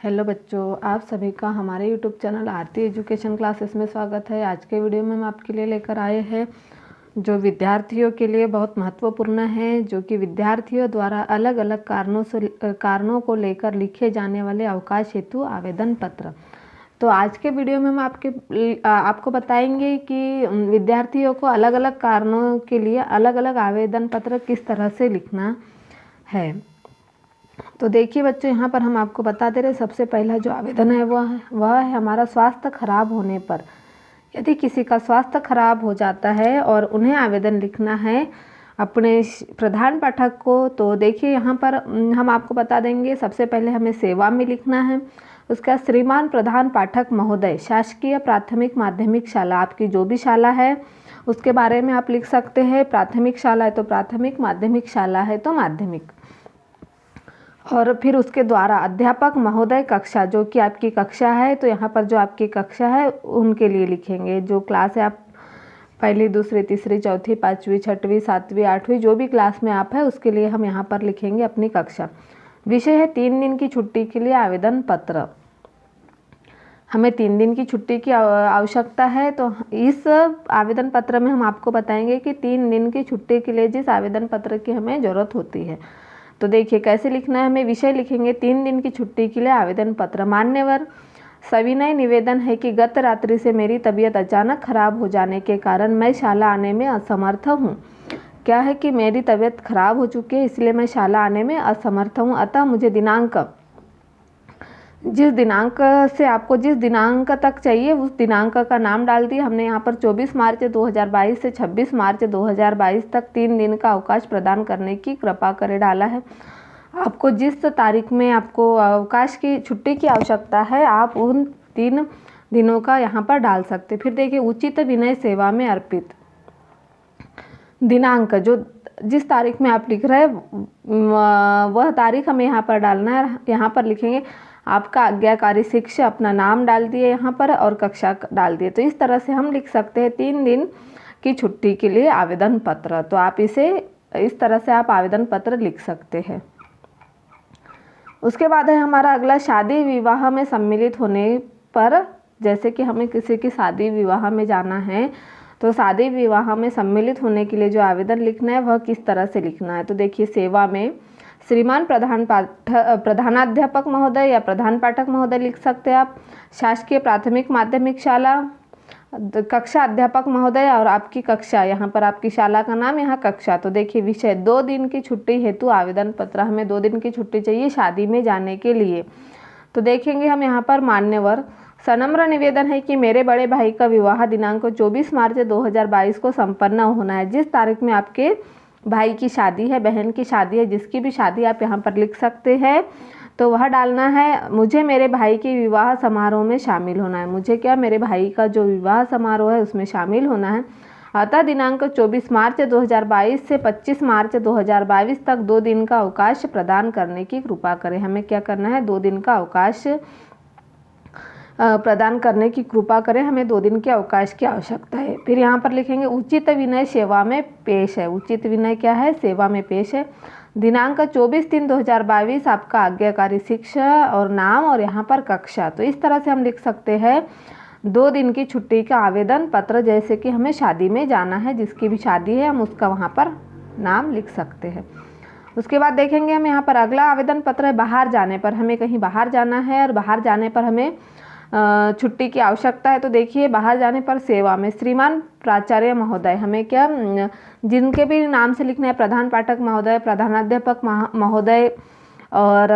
Hello बच्चों, आप सभी का हमारे यूट्यूब चैनल आरती एजुकेशन क्लासेस में स्वागत है। आज के वीडियो में हम आपके लिए लेकर आए हैं जो विद्यार्थियों के लिए बहुत महत्वपूर्ण है, जो कि विद्यार्थियों द्वारा अलग अलग कारणों को लेकर लिखे जाने वाले अवकाश हेतु आवेदन पत्र। तो आज के वीडियो में हम आपको बताएंगे कि विद्यार्थियों को अलग अलग कारणों के लिए अलग अलग आवेदन पत्र किस तरह से लिखना है। तो देखिए बच्चों, यहाँ पर हम आपको बता दे रहे, सबसे पहला जो आवेदन है वह है हमारा स्वास्थ्य खराब होने पर। यदि किसी का स्वास्थ्य खराब हो जाता है और उन्हें आवेदन लिखना है अपने प्रधान पाठक को, तो देखिए यहाँ पर हम आपको बता देंगे। सबसे पहले हमें सेवा में लिखना है। उसका श्रीमान प्रधान पाठक महोदय, शासकीय प्राथमिक माध्यमिक शाला, आपकी जो भी शाला है उसके बारे में आप लिख सकते हैं। प्राथमिक शाला है तो प्राथमिक, माध्यमिक शाला है तो माध्यमिक। और फिर उसके द्वारा अध्यापक महोदय कक्षा, जो कि आपकी कक्षा है, तो यहाँ पर जो आपकी कक्षा है उनके लिए लिखेंगे। जो क्लास है, आप पहली, दूसरी, तीसरी, चौथी, पाँचवीं, छठवीं, सातवीं, आठवीं, जो भी क्लास में आप है उसके लिए हम यहाँ पर लिखेंगे अपनी कक्षा। विषय है 3 दिन की छुट्टी के लिए आवेदन पत्र। हमें 3 दिन की छुट्टी की आवश्यकता है, तो इस आवेदन पत्र में हम आपको बताएंगे कि 3 दिन की छुट्टी के लिए जिस आवेदन पत्र की हमें ज़रूरत होती है। तो देखिए कैसे लिखना है। हमें विषय लिखेंगे 3 दिन की छुट्टी के लिए आवेदन पत्र। मान्यवर, सविनय निवेदन है कि गत रात्रि से मेरी तबीयत अचानक खराब हो जाने के कारण मैं शाला आने में असमर्थ हूँ। क्या है कि मेरी तबीयत खराब हो चुकी है, इसलिए मैं शाला आने में असमर्थ हूँ। अतः मुझे जिस दिनांक तक चाहिए उस दिनांक का नाम डाल दिए हमने। यहाँ पर 24 मार्च 2022 से 26 मार्च 2022 तक 3 दिन का अवकाश प्रदान करने की कृपा करे डाला है। आपको जिस तारीख में आपको अवकाश की छुट्टी की आवश्यकता है, आप उन 3 दिनों का यहाँ पर डाल सकते। फिर देखिए, उचित विनय सेवा में अर्पित दिनांक, जो जिस तारीख में आप लिख रहे हैं वह तारीख हमें यहाँ पर डालना है। यहाँ पर लिखेंगे आपका आज्ञाकारी शिक्षक, अपना नाम डाल दिए यहाँ पर और कक्षा डाल दिए। तो इस तरह से हम लिख सकते हैं 3 दिन की छुट्टी के लिए आवेदन पत्र। तो आप इस तरह से आप आवेदन पत्र लिख सकते हैं। उसके बाद है हमारा अगला, शादी विवाह में सम्मिलित होने पर। जैसे कि हमें किसी की शादी विवाह में जाना है, तो शादी विवाह में सम्मिलित होने के लिए जो आवेदन लिखना है वह किस तरह से लिखना है। तो देखिए, सेवा में श्रीमान प्रधानाध्यापक महोदय या प्रधान पाठक महोदय लिख सकते हैं आप। शासकीय प्राथमिक माध्यमिक शाला, कक्षा अध्यापक महोदय और आपकी कक्षा, यहाँ पर आपकी शाला का नाम, यहाँ कक्षा। तो देखिए विषय 2 दिन की छुट्टी हेतु आवेदन पत्र। हमें 2 दिन की छुट्टी चाहिए शादी में जाने के लिए। तो देखेंगे हम यहाँ पर, मान्यवर, सनम्र निवेदन है कि मेरे बड़े भाई का विवाह दिनांक 24 मार्च 2022 को संपन्न होना है। जिस तारीख में आपके भाई की शादी है, बहन की शादी है, जिसकी भी शादी आप यहाँ पर लिख सकते हैं, तो वह डालना है। मुझे मेरे भाई के विवाह समारोह में शामिल होना है। मुझे क्या, मेरे भाई का जो विवाह समारोह है उसमें शामिल होना है। अतः दिनांक 24 मार्च 2022 से 25 मार्च 2022 तक 2 दिन का अवकाश प्रदान करने की कृपा करें। हमें क्या करना है, 2 दिन का अवकाश प्रदान करने की कृपा करें। हमें 2 दिन के अवकाश की आवश्यकता है। फिर यहाँ पर लिखेंगे उचित विनय सेवा में पेश है। उचित विनय क्या है, सेवा में पेश है। दिनांक 24/3/2022, आपका आज्ञाकारी शिक्षक और नाम और यहाँ पर कक्षा। तो इस तरह से हम लिख सकते हैं 2 दिन की छुट्टी का आवेदन पत्र। जैसे कि हमें शादी में जाना है, जिसकी भी शादी है हम उसका वहाँ पर नाम लिख सकते हैं। उसके बाद देखेंगे हम यहाँ पर अगला आवेदन पत्र है बाहर जाने पर। हमें कहीं बाहर जाना है और बाहर जाने पर हमें छुट्टी की आवश्यकता है। तो देखिए, बाहर जाने पर सेवा में श्रीमान प्राचार्य महोदय, हमें क्या, जिनके भी नाम से लिखना है, प्रधान पाठक महोदय, प्रधानाध्यापक महोदय और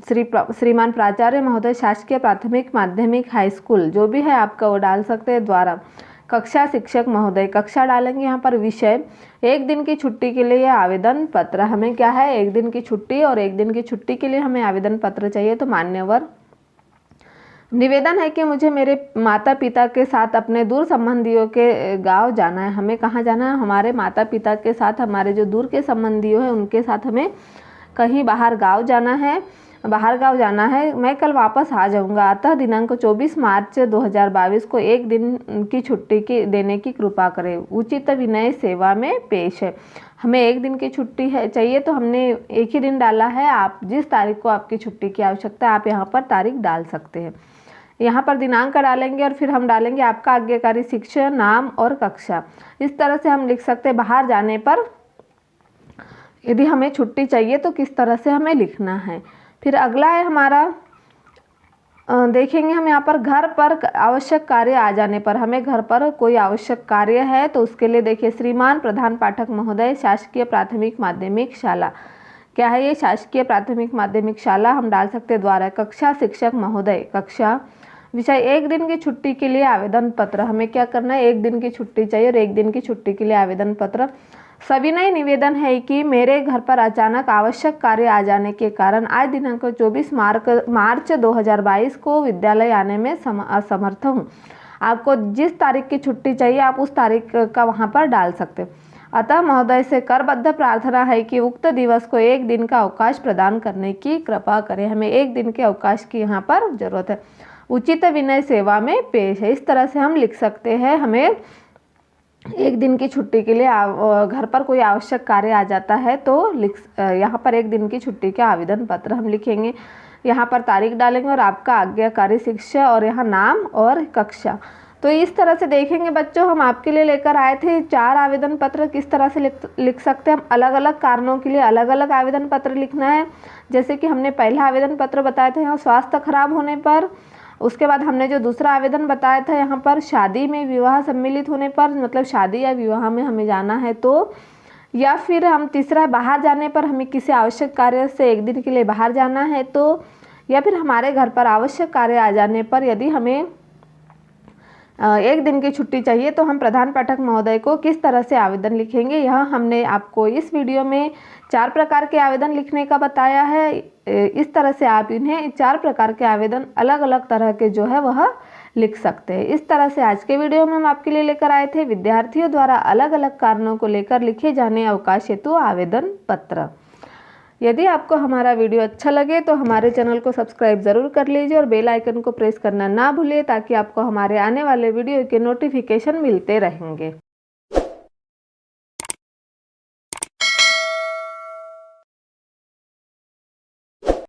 श्रीमान प्राचार्य महोदय, शासकीय प्राथमिक माध्यमिक हाई स्कूल, जो भी है आपका वो डाल सकते हैं। द्वारा कक्षा शिक्षक महोदय, कक्षा डालेंगे यहाँ पर। विषय 1 दिन की छुट्टी के लिए आवेदन पत्र। हमें क्या है, 1 दिन की छुट्टी और 1 दिन की छुट्टी के लिए हमें आवेदन पत्र चाहिए। तो मान्यवर, निवेदन है कि मुझे मेरे माता पिता के साथ अपने दूर संबंधियों के गांव जाना है। हमें कहाँ जाना है, हमारे माता पिता के साथ, हमारे जो दूर के संबंधियों हैं उनके साथ हमें कहीं बाहर गांव जाना है। मैं कल वापस आ जाऊंगा। अतः दिनांक 24 मार्च 2022 को 1 दिन की छुट्टी देने की कृपा करें। उचित विनय सेवा में पेश है। हमें एक दिन की छुट्टी है चाहिए तो हमने एक ही दिन डाला है। आप जिस तारीख को आपकी छुट्टी की आवश्यकता है आप यहाँ पर तारीख डाल सकते हैं। यहाँ पर दिनांक डालेंगे और फिर हम डालेंगे आपका आज्ञाकारी शिक्षक, नाम और कक्षा। इस तरह से हम लिख सकते हैं बाहर जाने पर यदि हमें छुट्टी चाहिए तो किस तरह से हमें लिखना है। फिर अगला है हमारा, देखेंगे हम यहाँ पर घर पर आवश्यक कार्य आ जाने पर, हमें घर पर कोई आवश्यक कार्य है तो उसके लिए देखिए, श्रीमान प्रधान पाठक महोदय, शासकीय प्राथमिक माध्यमिक शाला। क्या है ये? शासकीय प्राथमिक माध्यमिक शाला हम डाल सकते हैं द्वारा। कक्षा शिक्षक महोदय, कक्षा। विषय एक दिन की छुट्टी के लिए आवेदन पत्र। हमें क्या करना है? एक दिन की छुट्टी चाहिए और एक दिन की छुट्टी के लिए आवेदन पत्र। सविनय निवेदन है कि मेरे घर पर अचानक आवश्यक कार्य आ जाने के कारण आज दिनांक 24 मार्च 2022 को विद्यालय आने में असमर्थ हूँ। आपको जिस तारीख की छुट्टी चाहिए आप उस तारीख का वहाँ पर डाल सकते हो। अतः महोदय से करबद्ध प्रार्थना है कि उक्त दिवस को एक दिन का अवकाश प्रदान करने की कृपा करें। हमें एक दिन के अवकाश की यहाँ पर जरूरत है। उचित विनय सेवा में पेश है। इस तरह से हम लिख सकते हैं। हमें एक दिन की छुट्टी के लिए घर पर कोई आवश्यक कार्य आ जाता है तो यहाँ पर एक दिन की छुट्टी के आवेदन पत्र हम लिखेंगे। यहाँ पर तारीख डालेंगे और आपका आज्ञाकारी शिक्षक और यहाँ नाम और कक्षा। तो इस तरह से देखेंगे बच्चों, हम आपके लिए लेकर आए थे 4 आवेदन पत्र किस तरह से लिख सकते हैं। हम अलग अलग कारणों के लिए अलग अलग आवेदन पत्र लिखना है। जैसे कि हमने पहला आवेदन पत्र बताया था यहाँ स्वास्थ्य खराब होने पर। उसके बाद हमने जो दूसरा आवेदन बताया था यहाँ पर शादी में विवाह सम्मिलित होने पर, मतलब शादी या विवाह में हमें जाना है तो, या फिर हम तीसरा बाहर जाने पर, हमें किसी आवश्यक कार्य से एक दिन के लिए बाहर जाना है तो, या फिर हमारे घर पर आवश्यक कार्य आ जाने पर यदि हमें एक दिन की छुट्टी चाहिए तो हम प्रधान पाठक महोदय को किस तरह से आवेदन लिखेंगे। यह हमने आपको इस वीडियो में 4 प्रकार के आवेदन लिखने का बताया है। इस तरह से आप इन्हें 4 प्रकार के आवेदन अलग अलग तरह के जो है वह लिख सकते हैं। इस तरह से आज के वीडियो में हम आपके लिए लेकर आए थे विद्यार्थियों द्वारा अलग अलग कारणों को लेकर लिखे जाने अवकाश हेतु आवेदन पत्र। यदि आपको हमारा वीडियो अच्छा लगे तो हमारे चैनल को सब्सक्राइब ज़रूर कर लीजिए और बेल आइकन को प्रेस करना ना भूलिए ताकि आपको हमारे आने वाले वीडियो के नोटिफिकेशन मिलते रहेंगे।